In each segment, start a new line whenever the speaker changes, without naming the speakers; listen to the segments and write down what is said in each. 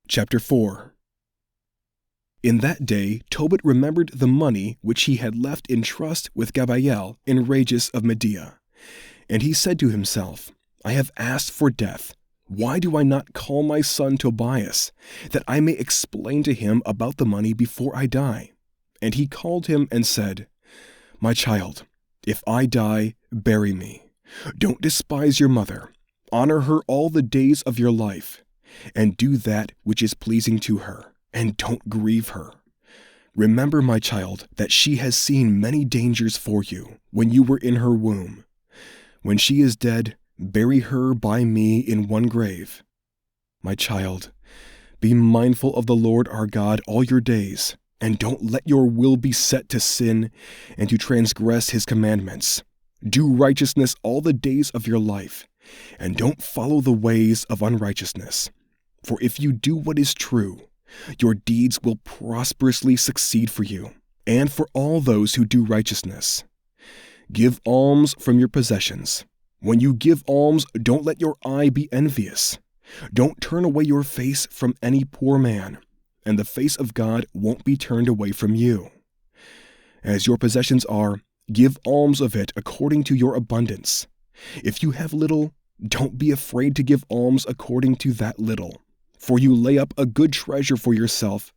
Chapter 4. In that day Tobit remembered the money which he had left in trust with Gabael in Rages of Media. And he said to himself, I have asked for death. Why do I not call my son Tobias, that I may explain to him about the money before I die? And he called him and said, My child, if I die, bury me. Don't despise your mother. Honor her all the days of your life, and do that which is pleasing to her, and don't grieve her. Remember, my child, that she has seen many dangers for you when you were in her womb. When she is dead, bury her by me in one grave. My child, be mindful of the Lord our God all your days, and don't let your will be set to sin and to transgress his commandments. Do righteousness all the days of your life, and don't follow the ways of unrighteousness. For if you do what is true, your deeds will prosperously succeed for you, and for all those who do righteousness. Give alms from your possessions. When you give alms, don't let your eye be envious. Don't turn away your face from any poor man, and the face of God won't be turned away from you. As your possessions are, give alms of it according to your abundance. If you have little, don't be afraid to give alms according to that little, for you lay up a good treasure for yourself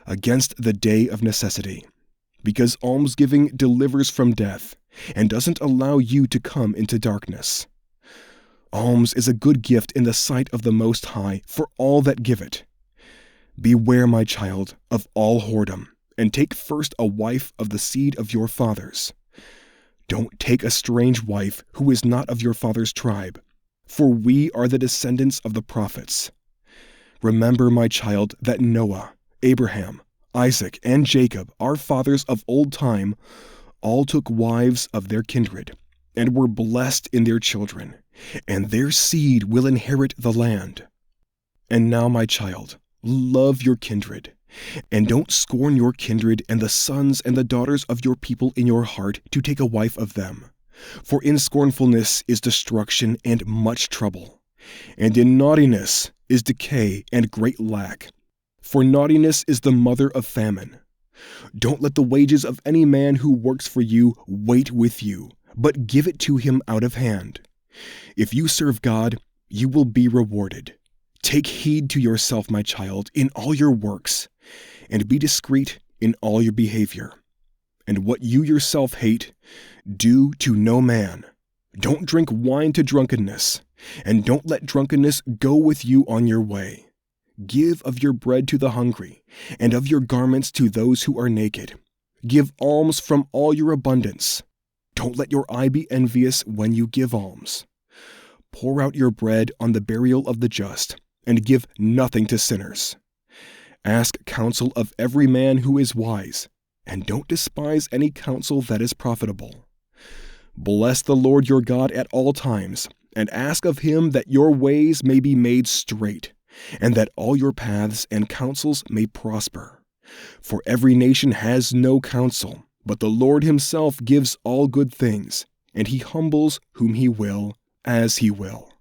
against the day of necessity, because almsgiving delivers from death and doesn't allow you to come into darkness. Alms is a good gift in the sight of the Most High for all that give it. Beware, my child, of all whoredom, and take first a wife of the seed of your fathers. Don't take a strange wife who is not of your father's tribe, for we are the descendants of the prophets. Remember, my child, that Noah, Abraham, Isaac, and Jacob, our fathers of old time, all took wives of their kindred, and were blessed in their children, and their seed will inherit the land. And now, my child, love your kindred, and don't scorn your kindred and the sons and the daughters of your people in your heart to take a wife of them. For in scornfulness is destruction and much trouble, and in naughtiness is decay and great lack. For naughtiness is the mother of famine. Don't let the wages of any man who works for you wait with you, but give it to him out of hand. If you serve God, you will be rewarded. Take heed to yourself, my child, in all your works, and be discreet in all your behavior. And what you yourself hate, do to no man. Don't drink wine to drunkenness, and don't let drunkenness go with you on your way. Give of your bread to the hungry, and of your garments to those who are naked. Give alms from all your abundance. Don't let your eye be envious when you give alms. Pour out your bread on the burial of the just, and give nothing to sinners. Ask counsel of every man who is wise, and don't despise any counsel that is profitable. Bless the Lord your God at all times, and ask of him that your ways may be made straight, and that all your paths and counsels may prosper. For every nation has no counsel, but the Lord himself gives all good things, and he humbles whom he will, as he will.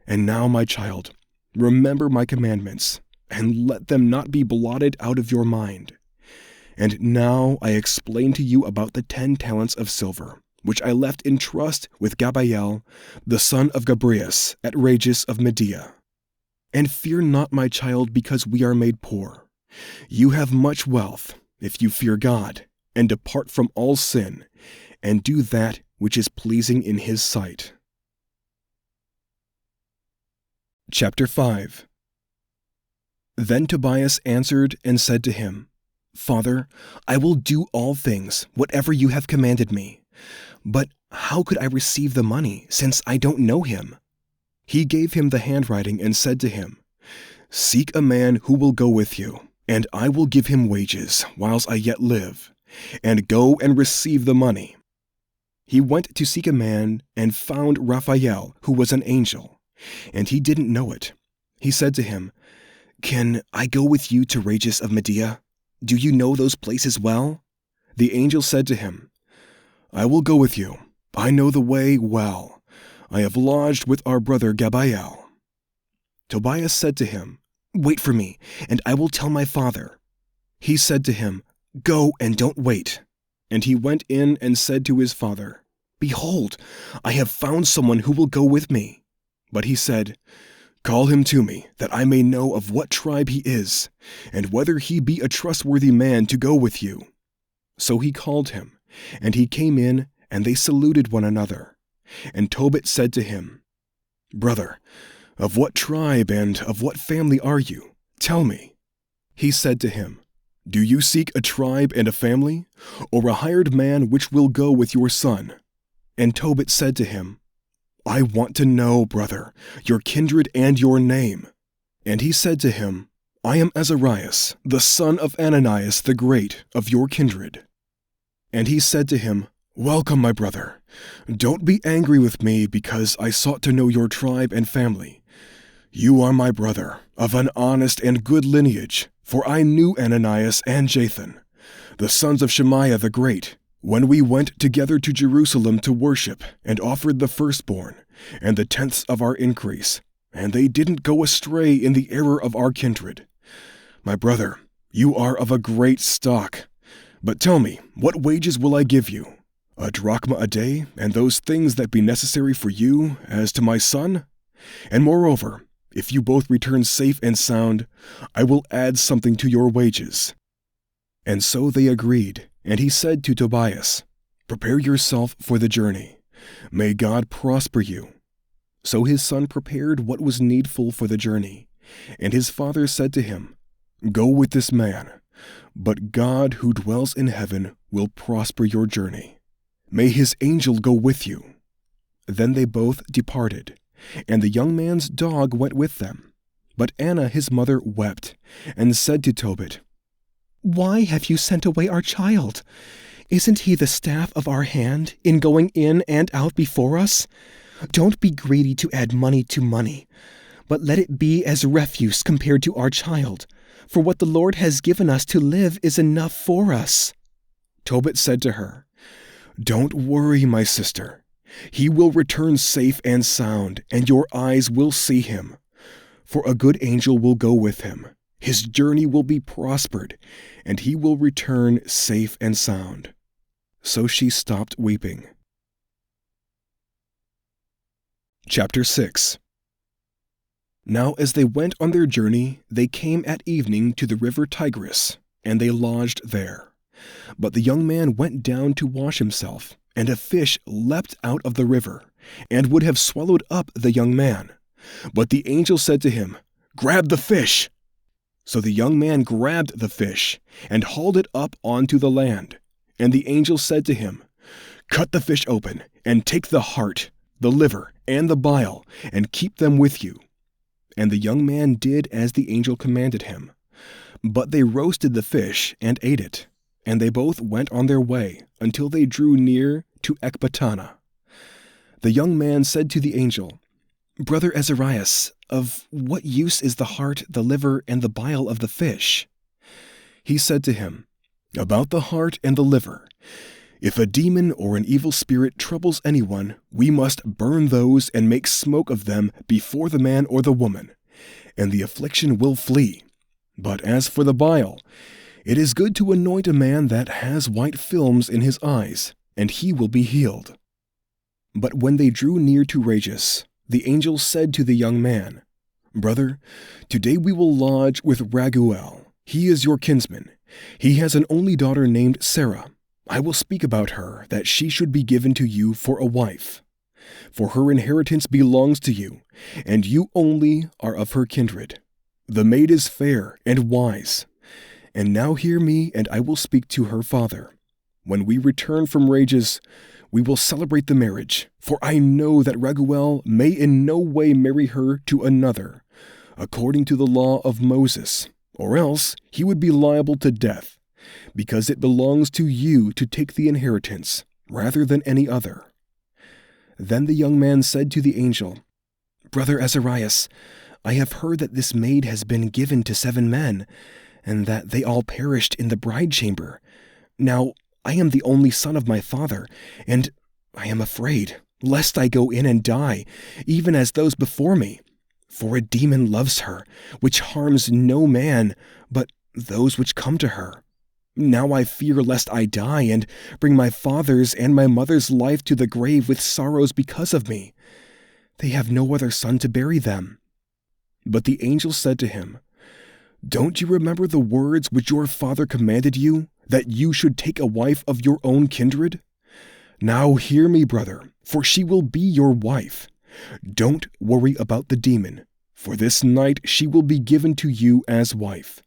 And now, my child, remember my commandments, and let them not be blotted out of your mind. And now I explain to you about the 10 talents of silver, which I left in trust with Gabael, the son of Gabrias, at Rages of Media. And fear not, my child, because we are made poor. You have much wealth, if you fear God, and depart from all sin, and do that which is pleasing in his sight. Chapter 5. Then Tobias answered and said to him, Father, I will do all things, whatever you have commanded me. But how could I receive the money, since I don't know him? He gave him the handwriting and said to him, Seek a man who will go with you, and I will give him wages whilst I yet live, and go and receive the money. He went to seek a man and found Raphael, who was an angel, and he didn't know it. He said to him, Can I go with you to Rages of Media? Do you know those places well? The angel said to him, I will go with you. I know the way well. I have lodged with our brother Gabael. Tobias said to him, Wait for me, and I will tell my father." He said to him, "Go and don't wait." And he went in and said to his father, "Behold, I have found someone who will go with me." But he said, "Call him to me, that I may know of what tribe he is, and whether he be a trustworthy man to go with you." So he called him, and he came in, and they saluted one another. And Tobit said to him, "Brother, of what tribe and of what family are you? Tell me." He said to him, "Do you seek a tribe and a family, or a hired man which will go with your son?" And Tobit said to him, "I want to know, brother, your kindred and your name." And he said to him, "I am Azarias, the son of Ananias the Great, of your kindred." And he said to him, "Welcome, my brother. Don't be angry with me because I sought to know your tribe and family. You are my brother, of an honest and good lineage, for I knew Ananias and Jathan, the sons of Shemaiah the Great, when we went together to Jerusalem to worship and offered the firstborn and the tenths of our increase, and they didn't go astray in the error of our kindred. My brother, you are of a great stock. But tell me, what wages will I give you? A drachma a day, and those things that be necessary for you, as to my son? And moreover, if you both return safe and sound, I will add something to your wages." And so they agreed, and he said to Tobias, "Prepare yourself for the journey. May God prosper you." So his son prepared what was needful for the journey, and his father said to him, "Go with this man, but God who dwells in heaven will prosper your journey. May his angel go with you." Then they both departed, and the young man's dog went with them. But Anna his mother wept, and said to Tobit, "Why have you sent away our child? Isn't he the staff of our hand in going in and out before us? Don't be greedy to add money to money, but let it be as refuse compared to our child, for what the Lord has given us to live is enough for us." Tobit said to her, "Don't worry, my sister. He will return safe and sound, and your eyes will see him. For a good angel will go with him. His journey will be prospered, and he will return safe and sound." So she stopped weeping. Chapter 6. Now as they went on their journey, they came at evening to the river Tigris, and they lodged there. But the young man went down to wash himself, and a fish leapt out of the river, and would have swallowed up the young man. But the angel said to him, "Grab the fish!" So the young man grabbed the fish, and hauled it up onto the land. And the angel said to him, "Cut the fish open, and take the heart, the liver, and the bile, and keep them with you." And the young man did as the angel commanded him. But they roasted the fish and ate it. And they both went on their way until they drew near to Ecbatana. The young man said to the angel, "Brother Azarias, of what use is the heart, the liver, and the bile of the fish?" He said to him, "About the heart and the liver, if a demon or an evil spirit troubles anyone, we must burn those and make smoke of them before the man or the woman, and the affliction will flee. But as for the bile, it is good to anoint a man that has white films in his eyes, and he will be healed." But when they drew near to Rages, the angel said to the young man, "Brother, today we will lodge with Raguel. He is your kinsman. He has an only daughter named Sarah. I will speak about her, that she should be given to you for a wife. For her inheritance belongs to you, and you only are of her kindred. The maid is fair and wise. And now hear me, and I will speak to her father. When we return from Rages, we will celebrate the marriage, for I know that Raguel may in no way marry her to another, according to the law of Moses, or else he would be liable to death, because it belongs to you to take the inheritance, rather than any other." Then the young man said to the angel, "Brother Azarias, I have heard that this maid has been given to 7 men, and that they all perished in the bride chamber. Now I am the only son of my father, and I am afraid, lest I go in and die, even as those before me. For a demon loves her, which harms no man, but those which come to her. Now I fear lest I die, and bring my father's and my mother's life to the grave with sorrows because of me. They have no other son to bury them." But the angel said to him, "Don't you remember the words which your father commanded you, that you should take a wife of your own kindred? Now hear me, brother, for she will be your wife. Don't worry about the demon, for this night she will be given to you as wife.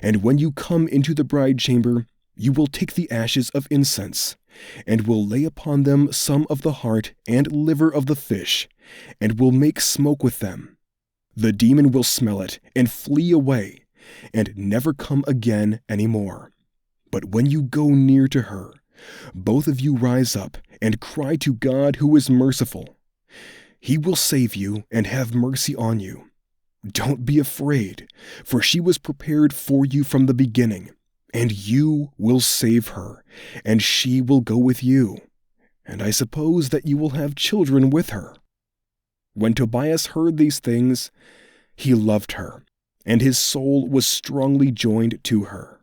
And when you come into the bride chamber, you will take the ashes of incense, and will lay upon them some of the heart and liver of the fish, and will make smoke with them. The demon will smell it and flee away, and never come again any more. But when you go near to her, both of you rise up and cry to God who is merciful. He will save you and have mercy on you. Don't be afraid, for she was prepared for you from the beginning, and you will save her, and she will go with you. And I suppose that you will have children with her." When Tobias heard these things, he loved her, and his soul was strongly joined to her.